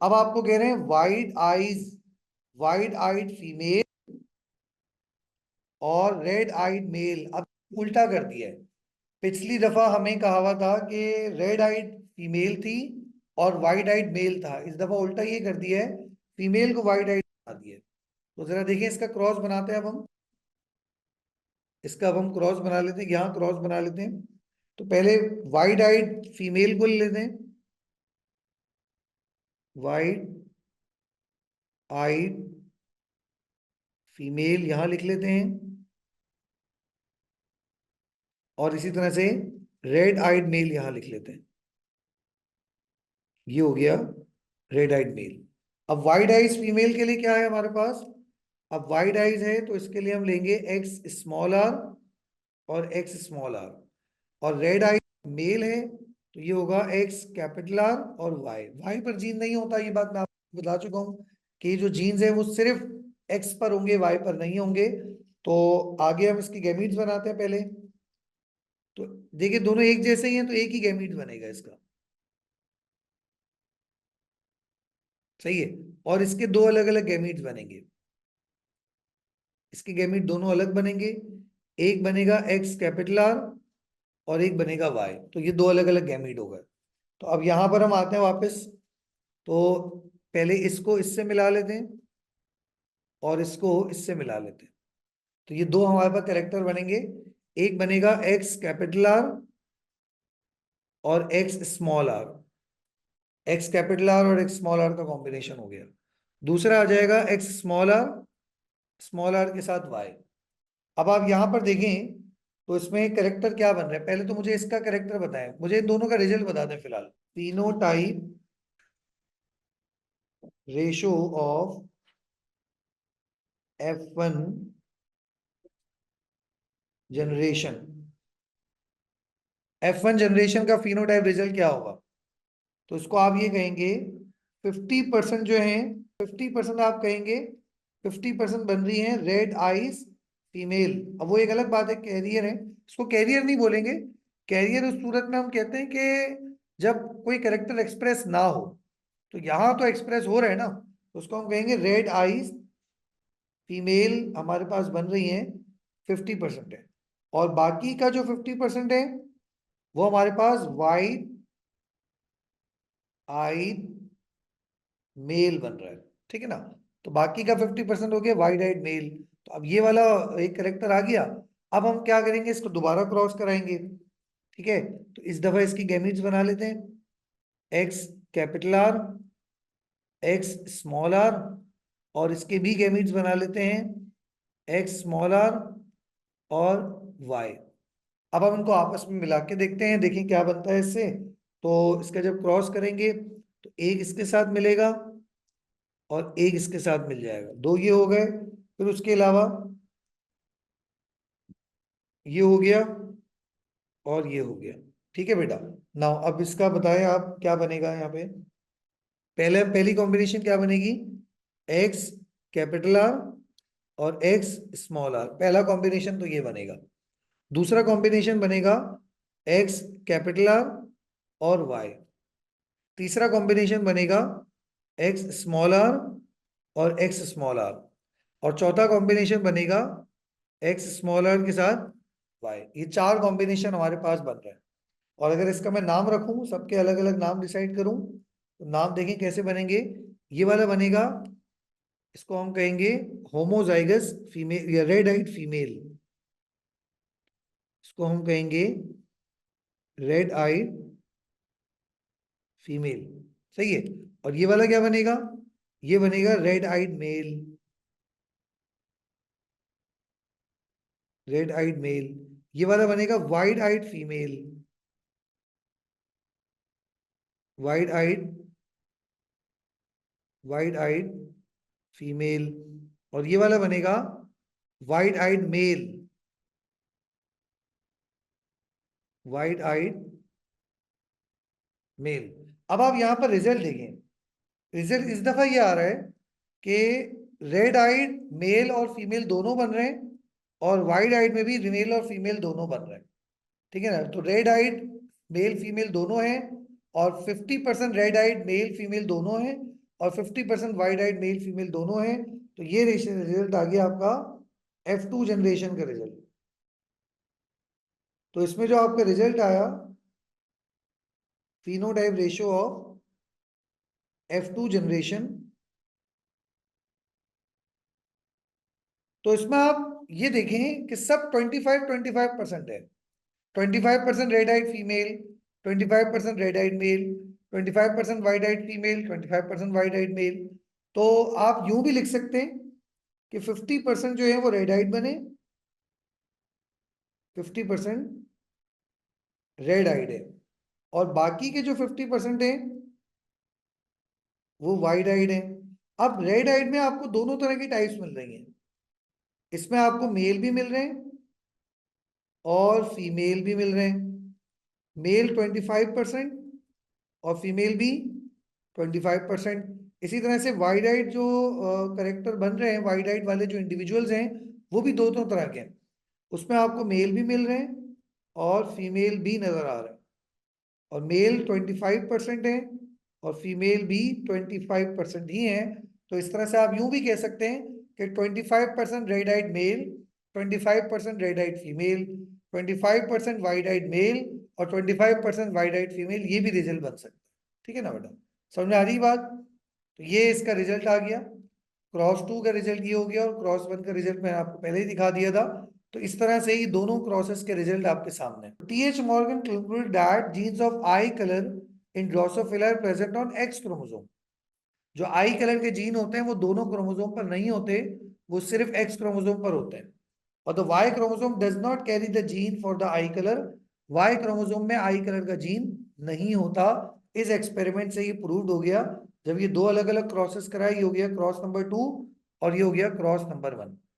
अब आपको कह रहे हैं वाइड आइड फीमेल और रेड आइड मेल। अब उल्टा कर दिया है। पिछली दफा हमें कहा हुआ था कि रेड आइड फीमेल थी और वाइड आइड मेल था, इस दफा उल्टा ये कर दिया है, फीमेल को वाइड आइड बना दिया है। तो जरा देखिए, इसका क्रॉस बनाते हैं अब हम। इसका अब हम क्रॉस बना लेते हैं, यहाँ क्रॉस बना लेते हैं। तो पहले वाइड आइड फीमेल को ले लेते हैं। वाइड आइड फीमेल यहां लिख लेते हैं, और इसी तरह से रेड आइड मेल यहां लिख लेते हैं। ये हो गया रेड आइड मेल। अब वाइड आइज फीमेल के लिए क्या है हमारे पास? अब वाइड आइज है तो इसके लिए हम लेंगे एक्स स्मॉल आर और एक्स स्मॉल आर। और रेड आइज मेल है तो ये होगा एक्स कैपिटल आर और वाई। वाई पर जीन नहीं होता, ये बात मैं आपको बता चुका हूं कि जो जीन्स है वो सिर्फ एक्स पर होंगे, वाई पर नहीं होंगे। तो आगे हम इसकी गैमीट्स बनाते हैं पहले। तो देखिए, दोनों एक जैसे ही हैं तो एक ही गैमीट बनेगा इसका। सही है। और इसके दो अलग अलग गैमीट्स बनेंगे। इसके गैमीट दोनों अलग बनेंगे। एक बनेगा एक्स कैपिटल आर और एक बनेगा वाई। तो ये दो अलग अलग गैमीट हो गए। तो अब यहां पर हम आते हैं वापस। तो पहले इसको इससे मिला लेते हैं और इसको इससे मिला लेते हैं। तो ये दो हमारे पास कैरेक्टर बनेंगे। एक बनेगा एक्स कैपिटल आर और X small R. X capital R और एक्स स्मॉल आर का कॉम्बिनेशन हो गया। दूसरा आ जाएगा एक्स स्मॉल आर के साथ वाई। अब आप यहां पर देखें तो इसमें कैरेक्टर क्या बन रहा है। पहले तो मुझे इसका कैरेक्टर बताएं, मुझे इन दोनों का रिजल्ट बता दें फिलहाल। Phenotype ratio of F1 generation. F1 generation का फिनोटाइप रिजल्ट क्या होगा? तो इसको आप ये कहेंगे 50% जो है, 50% आप कहेंगे 50% बन रही है रेड आइज फीमेल। अब वो एक अलग बात है, कैरियर है, इसको कैरियर नहीं बोलेंगे। कैरियर उस सूरत में हम कहते हैं कि जब कोई कैरेक्टर एक्सप्रेस ना हो। तो यहां तो एक्सप्रेस हो रहे हैं ना, तो उसको हम कहेंगे रेड आइज फीमेल हमारे पास बन रही है 50% है। और बाकी का जो 50% है वो हमारे पास वाइट आई मेल बन रहा है। ठीक है ना? तो बाकी का 50% हो गया वाइड आइड मेल। तो अब ये वाला एक करेक्टर आ गया। अब हम क्या करेंगे, इसको दोबारा क्रॉस कराएंगे। ठीक है, तो इस दफा इसकी गैमीट्स बना लेते हैं। X capital R, X small R, और इसके भी गैमीट्स बना लेते हैं एक्स स्मॉल आर और वाई। अब हम इनको आपस में मिला के देखते हैं, देखें क्या बनता है इससे। तो इसका जब क्रॉस करेंगे तो एक इसके साथ मिलेगा और एक इसके साथ मिल जाएगा, दो ये हो गए। फिर उसके अलावा ये हो गया और ये हो गया। ठीक है बेटा। नाउ अब इसका बताएं आप क्या बनेगा यहाँ पे। पहली कॉम्बिनेशन क्या बनेगी? एक्स कैपिटल आर और एक्स स्मॉल आर, पहला कॉम्बिनेशन तो ये बनेगा। दूसरा कॉम्बिनेशन बनेगा एक्स कैपिटल आर और वाई। तीसरा कॉम्बिनेशन बनेगा एक्स स्मॉल आर और एक्स स्मॉल आर। और चौथा कॉम्बिनेशन बनेगा एक्स स्मॉल आर के साथ वाई। ये चार कॉम्बिनेशन हमारे पास बन रहे हैं। और अगर इसका मैं नाम रखूं, सबके अलग अलग नाम डिसाइड करूं, तो नाम देखें कैसे बनेंगे। ये वाला बनेगा, इसको हम कहेंगे होमोजाइगस फीमेल या रेड आइड फीमेल। इसको हम कहेंगे रेड आइड फीमेल। सही है। और ये वाला क्या बनेगा? ये बनेगा red eyed male. Red eyed male. ये वाला बनेगा white eyed female. White eyed white eyed female. और ये वाला बनेगा white eyed male. White eyed male. अब आप यहां पर रिजल्ट देखें। रिजल्ट इस दफा ये आ रहा है कि रेड आइड मेल और फीमेल दोनों बन रहे हैं, और वाइड आइड में भी मेल और फीमेल दोनों बन रहे हैं। ठीक है ना? तो रेड आइड मेल फीमेल दोनों हैं, और 50% रेड आइड मेल फीमेल दोनों हैं, और 50% वाइड आइड मेल फीमेल दोनों हैं, तो ये रिजल्ट आ गया आपका F2 जनरेशन का रिजल्ट। तो इसमें जो आपका रिजल्ट आया phenotype ratio of F2 generation, तो इसमें आप ये देखें कि सब 25-25% है। 25% red eyed female, 25% red eyed male, 25% white eyed female, 25% white eyed male. तो आप यूं भी लिख सकते हैं कि 50% जो है वो रेड आइड बने, 50% रेड आइड है, और बाकी के जो 50% है वो वाइड आइड है। अब रेड आइड में आपको दोनों तरह की टाइप्स मिल रही हैं, इसमें आपको मेल भी मिल रहे हैं और फीमेल भी मिल रहे हैं। मेल 25% और फीमेल भी 25%। इसी तरह से वाइड आइड जो करेक्टर बन रहे हैं, वाइड आइड वाले जो इंडिविजुअल्स हैं, वो भी दो दो तरह के हैं, उसमें आपको मेल भी मिल रहे हैं और फीमेल भी नजर आ रहे हैं। और मेल 25% है और फीमेल भी 25% ही है। तो इस तरह से आप यूं भी कह सकते हैं कि 25% red eyed male, 25% red eyed female, 25% white eyed male और 25% वाइड आइड फीमेल, ये भी रिजल्ट बन सकता है। ठीक है ना बेटा, समझ में आ रही बात? तो ये इसका रिजल्ट आ गया। क्रॉस 2 का रिजल्ट ये हो गया और क्रॉस 1 का रिजल्ट मैंने आपको पहले ही दिखा दिया था। तो इस तरह से ही दोनों क्रॉसेस के रिजल्ट आपके सामने। TH Morgan concluded that genes of eye colour in Drosophila are present on X chromosome. जो आई कलर के जीन होते हैं वो दोनों क्रोमोसोम पर नहीं होते, वो सिर्फ एक्स क्रोमोसोम पर होते हैं। और the Y chromosome does not carry the gene for the eye colour. Y chromosome में आई कलर का जीन नहीं होता। इस एक्सपेरिमेंट से ये प्रूव्ड हो गया। जब ये दो अलग अलग क्रॉसेस कराए, ये हो गया क्रॉस नंबर 2 और ये हो गया क्रॉस नंबर 1।